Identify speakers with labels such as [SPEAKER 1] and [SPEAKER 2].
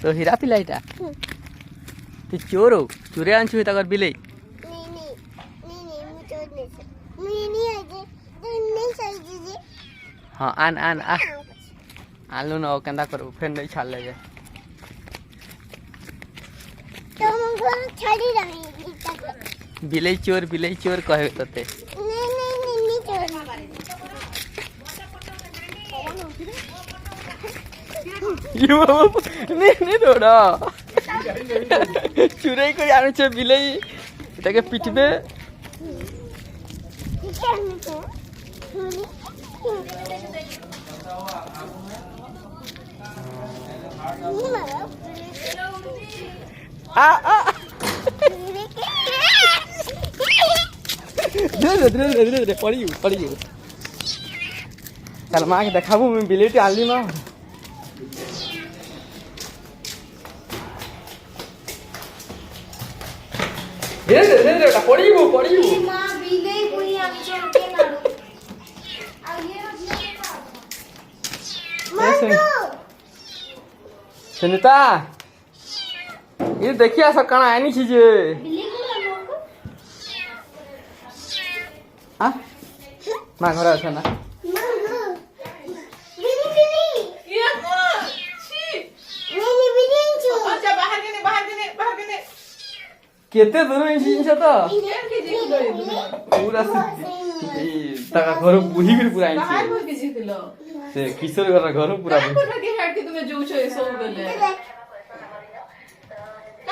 [SPEAKER 1] तो हीरा पिला इटा तू चोर हो चोरे आंचु तक बिले हाँ आन आन आ आलू ना केंदा करू फिर नहीं छाल ले बिले चोर कहे तते नहीं थोड़ा चुराई को जाने छे बिले ताके पिटबे धीरे पड़ी चल माँ के देखाबू मैं बिलेटी आली माँ धीरे पड़ी सुनीता ये देखिए सब कहाँ आनी चीजें हाँ माँ घर अच्छा ना केते दूर इंच तो पूरा तका घर बुही भी पूरा इंच से किशोर घर पूरा
[SPEAKER 2] तुम्हें जो छो सब